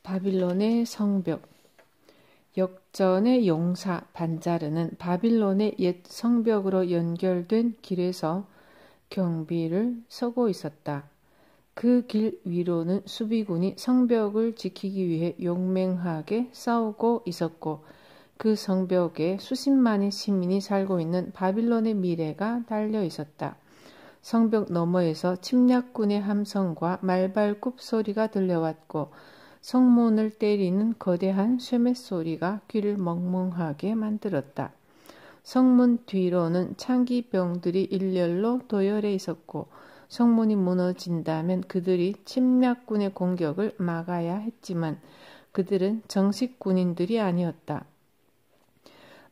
바빌론의 성벽. 역전의 용사 반자르는 바빌론의 옛 성벽으로 연결된 길에서 경비를 서고 있었다. 그 길 위로는 수비군이 성벽을 지키기 위해 용맹하게 싸우고 있었고, 그 성벽에 수십만의 시민이 살고 있는 바빌론의 미래가 달려 있었다. 성벽 너머에서 침략군의 함성과 말발굽 소리가 들려왔고, 성문을 때리는 거대한 쇠맷소리가 귀를 멍멍하게 만들었다. 성문 뒤로는 창기병들이 일렬로 도열해 있었고, 성문이 무너진다면 그들이 침략군의 공격을 막아야 했지만 그들은 정식 군인들이 아니었다.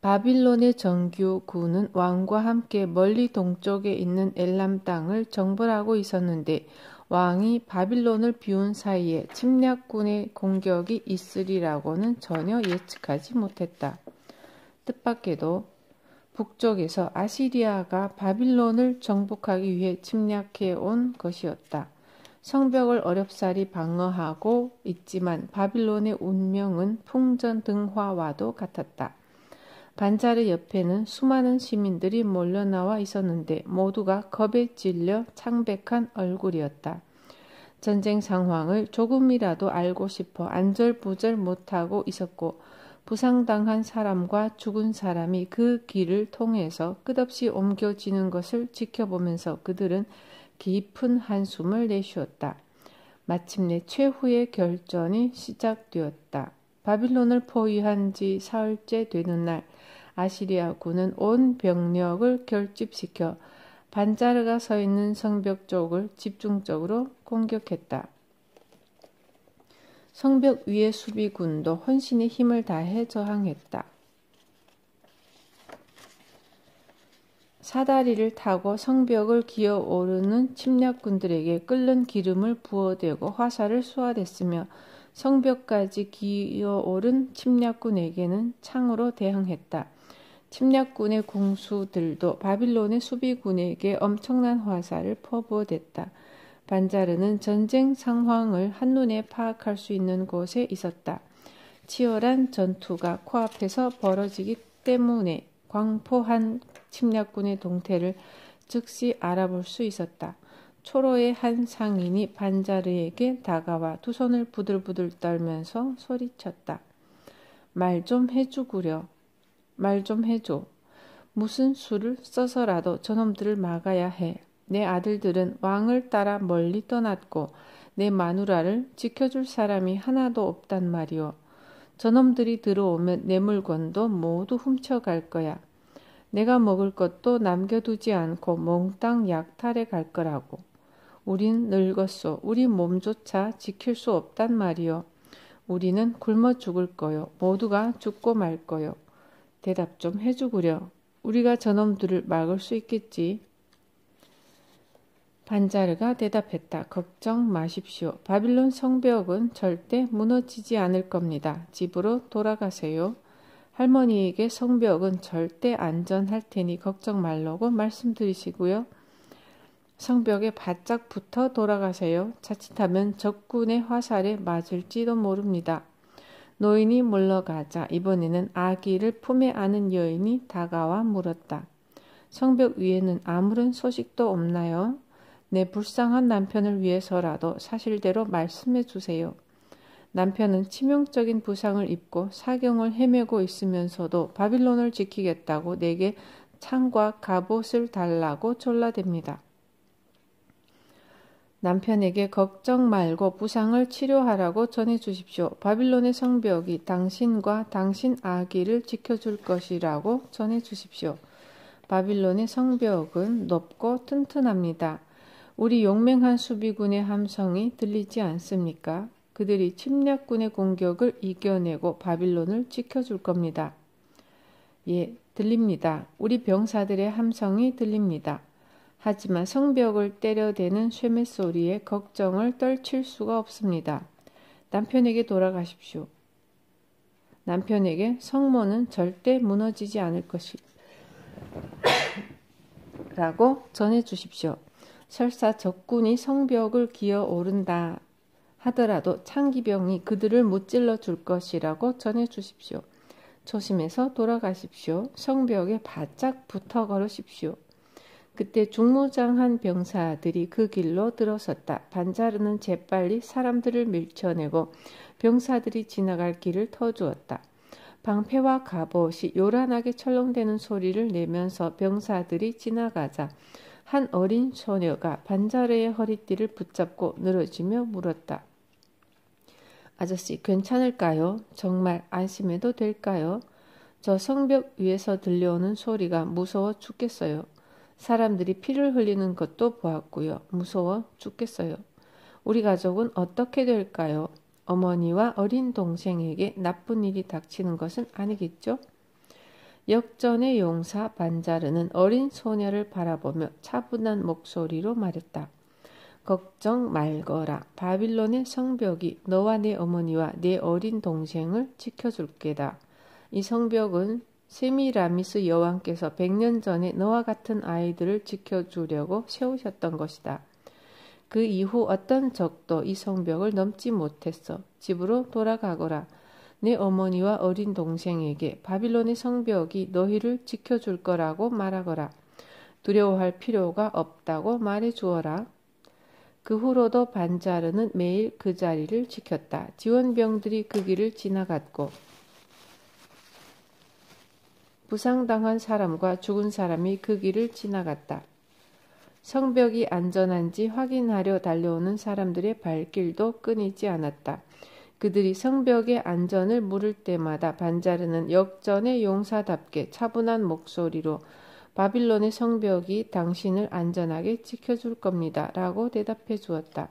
바빌론의 정규군은 왕과 함께 멀리 동쪽에 있는 엘람 땅을 정벌하고 있었는데, 왕이 바빌론을 비운 사이에 침략군의 공격이 있으리라고는 전혀 예측하지 못했다. 뜻밖에도 북쪽에서 아시리아가 바빌론을 정복하기 위해 침략해 온 것이었다. 성벽을 어렵사리 방어하고 있지만 바빌론의 운명은 풍전등화와도 같았다. 반자르 옆에는 수많은 시민들이 몰려나와 있었는데 모두가 겁에 질려 창백한 얼굴이었다. 전쟁 상황을 조금이라도 알고 싶어 안절부절 못하고 있었고, 부상당한 사람과 죽은 사람이 그 길을 통해서 끝없이 옮겨지는 것을 지켜보면서 그들은 깊은 한숨을 내쉬었다. 마침내 최후의 결전이 시작되었다. 바빌론을 포위한 지 사흘째 되는 날, 아시리아군은 온 병력을 결집시켜 반자르가 서 있는 성벽 쪽을 집중적으로 공격했다. 성벽 위의 수비군도 혼신의 힘을 다해 저항했다. 사다리를 타고 성벽을 기어오르는 침략군들에게 끓는 기름을 부어대고 화살을 쏘아댔으며, 성벽까지 기어오른 침략군에게는 창으로 대항했다. 침략군의 공수들도 바빌론의 수비군에게 엄청난 화살을 퍼부어댔다. 반자르는 전쟁 상황을 한눈에 파악할 수 있는 곳에 있었다. 치열한 전투가 코앞에서 벌어지기 때문에 광포한 침략군의 동태를 즉시 알아볼 수 있었다. 초로의 한 상인이 반자르에게 다가와 두 손을 부들부들 떨면서 소리쳤다. 말 좀 해주구려. 말 좀 해줘. 무슨 수를 써서라도 저놈들을 막아야 해. 내 아들들은 왕을 따라 멀리 떠났고 내 마누라를 지켜줄 사람이 하나도 없단 말이오. 저놈들이 들어오면 내 물건도 모두 훔쳐갈 거야. 내가 먹을 것도 남겨두지 않고 몽땅 약탈해 갈 거라고. 우린 늙었소. 우리 몸조차 지킬 수 없단 말이오. 우리는 굶어 죽을 거요. 모두가 죽고 말 거요. 대답 좀 해주구려. 우리가 저놈들을 막을 수 있겠지. 반자르가 대답했다. 걱정 마십시오. 바빌론 성벽은 절대 무너지지 않을 겁니다. 집으로 돌아가세요. 할머니에게 성벽은 절대 안전할 테니 걱정 말라고 말씀드리시고요. 성벽에 바짝 붙어 돌아가세요. 자칫하면 적군의 화살에 맞을지도 모릅니다. 노인이 물러가자 이번에는 아기를 품에 안은 여인이 다가와 물었다. 성벽 위에는 아무런 소식도 없나요? 내 불쌍한 남편을 위해서라도 사실대로 말씀해 주세요. 남편은 치명적인 부상을 입고 사경을 헤매고 있으면서도 바빌론을 지키겠다고 내게 창과 갑옷을 달라고 졸라댑니다. 남편에게 걱정 말고 부상을 치료하라고 전해주십시오. 바빌론의 성벽이 당신과 당신 아기를 지켜줄 것이라고 전해주십시오. 바빌론의 성벽은 높고 튼튼합니다. 우리 용맹한 수비군의 함성이 들리지 않습니까? 그들이 침략군의 공격을 이겨내고 바빌론을 지켜줄 겁니다. 예, 들립니다. 우리 병사들의 함성이 들립니다. 하지만 성벽을 때려대는 쇠맷소리에 걱정을 떨칠 수가 없습니다. 남편에게 돌아가십시오. 남편에게 성문은 절대 무너지지 않을 것이 라고 전해주십시오. 설사 적군이 성벽을 기어오른다 하더라도 창기병이 그들을 무찔러 줄 것이라고 전해 주십시오. 조심해서 돌아가십시오. 성벽에 바짝 붙어 걸으십시오. 그때 중무장한 병사들이 그 길로 들어섰다. 반자르는 재빨리 사람들을 밀쳐내고 병사들이 지나갈 길을 터주었다. 방패와 갑옷이 요란하게 철렁대는 소리를 내면서 병사들이 지나가자 한 어린 소녀가 반자르의 허리띠를 붙잡고 늘어지며 물었다. 아저씨, 괜찮을까요? 정말 안심해도 될까요? 저 성벽 위에서 들려오는 소리가 무서워 죽겠어요. 사람들이 피를 흘리는 것도 보았고요. 무서워 죽겠어요. 우리 가족은 어떻게 될까요? 어머니와 어린 동생에게 나쁜 일이 닥치는 것은 아니겠죠? 역전의 용사 반자르는 어린 소녀를 바라보며 차분한 목소리로 말했다. 걱정 말거라. 바빌론의 성벽이 너와 내 어머니와 내 어린 동생을 지켜줄 게다. 이 성벽은 세미라미스 여왕께서 100년 전에 너와 같은 아이들을 지켜주려고 세우셨던 것이다. 그 이후 어떤 적도 이 성벽을 넘지 못했어. 집으로 돌아가거라. 내 어머니와 어린 동생에게 바빌론의 성벽이 너희를 지켜줄 거라고 말하거라. 두려워할 필요가 없다고 말해 주어라. 그 후로도 반자르는 매일 그 자리를 지켰다. 지원병들이 그 길을 지나갔고 부상당한 사람과 죽은 사람이 그 길을 지나갔다. 성벽이 안전한지 확인하려 달려오는 사람들의 발길도 끊이지 않았다. 그들이 성벽의 안전을 물을 때마다 반자르는 역전의 용사답게 차분한 목소리로 바빌론의 성벽이 당신을 안전하게 지켜줄 겁니다. 라고 대답해 주었다.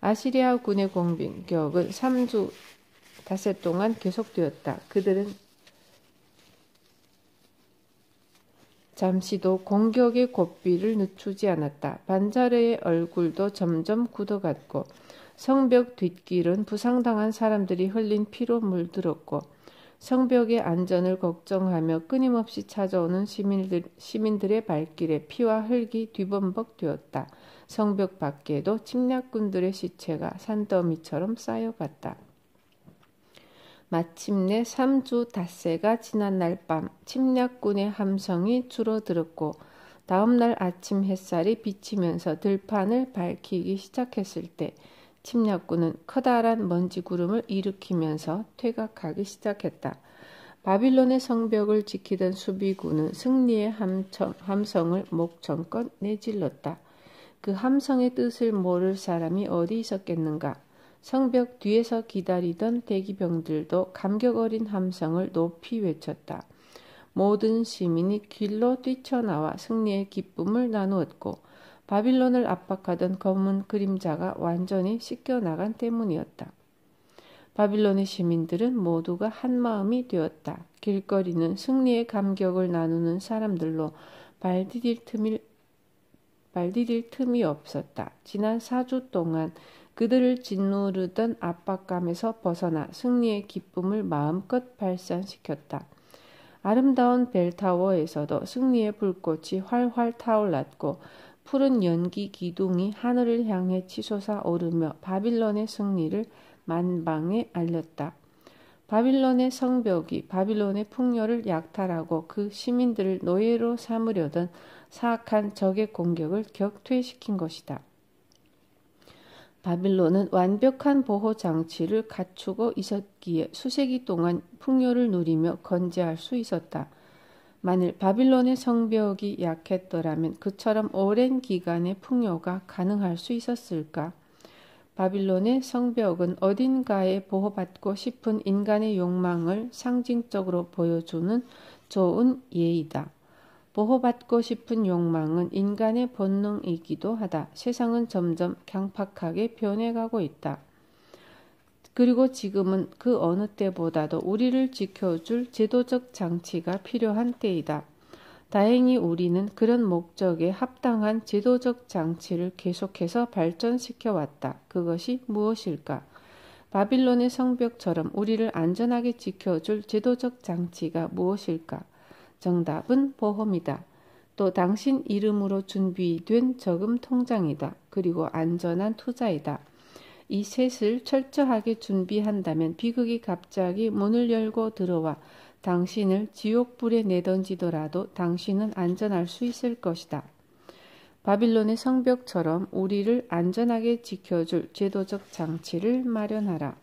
아시리아 군의 공격은 3주 닷새 동안 계속되었다. 그들은 잠시도 공격의 고삐를 늦추지 않았다. 반자르의 얼굴도 점점 굳어갔고 성벽 뒷길은 부상당한 사람들이 흘린 피로 물들었고 성벽의 안전을 걱정하며 끊임없이 찾아오는 시민들의 발길에 피와 흙이 뒤범벅 되었다. 성벽 밖에도 침략군들의 시체가 산더미처럼 쌓여갔다. 마침내 3주 닷새가 지난 날 밤 침략군의 함성이 줄어들었고 다음 날 아침 햇살이 비치면서 들판을 밝히기 시작했을 때 침략군은 커다란 먼지 구름을 일으키면서 퇴각하기 시작했다. 바빌론의 성벽을 지키던 수비군은 승리의 함성을 목청껏 내질렀다. 그 함성의 뜻을 모를 사람이 어디 있었겠는가. 성벽 뒤에서 기다리던 대기병들도 감격 어린 함성을 높이 외쳤다. 모든 시민이 길로 뛰쳐나와 승리의 기쁨을 나누었고 바빌론을 압박하던 검은 그림자가 완전히 씻겨나간 때문이었다. 바빌론의 시민들은 모두가 한마음이 되었다. 길거리는 승리의 감격을 나누는 사람들로 발디딜 틈이 없었다. 지난 4주 동안 그들을 짓누르던 압박감에서 벗어나 승리의 기쁨을 마음껏 발산시켰다. 아름다운 벨타워에서도 승리의 불꽃이 활활 타올랐고 푸른 연기 기둥이 하늘을 향해 치솟아 오르며 바빌론의 승리를 만방에 알렸다. 바빌론의 성벽이 바빌론의 풍요를 약탈하고 그 시민들을 노예로 삼으려던 사악한 적의 공격을 격퇴시킨 것이다. 바빌론은 완벽한 보호 장치를 갖추고 있었기에 수세기 동안 풍요를 누리며 건재할 수 있었다. 만일 바빌론의 성벽이 약했더라면 그처럼 오랜 기간의 풍요가 가능할 수 있었을까? 바빌론의 성벽은 어딘가에 보호받고 싶은 인간의 욕망을 상징적으로 보여주는 좋은 예이다. 보호받고 싶은 욕망은 인간의 본능이기도 하다. 세상은 점점 강팍하게 변해가고 있다. 그리고 지금은 그 어느 때보다도 우리를 지켜줄 제도적 장치가 필요한 때이다. 다행히 우리는 그런 목적에 합당한 제도적 장치를 계속해서 발전시켜 왔다. 그것이 무엇일까? 바빌론의 성벽처럼 우리를 안전하게 지켜줄 제도적 장치가 무엇일까? 정답은 보험이다. 또 당신 이름으로 준비된 저금 통장이다. 그리고 안전한 투자이다. 이 셋을 철저하게 준비한다면 비극이 갑자기 문을 열고 들어와 당신을 지옥불에 내던지더라도 당신은 안전할 수 있을 것이다. 바빌론의 성벽처럼 우리를 안전하게 지켜줄 제도적 장치를 마련하라.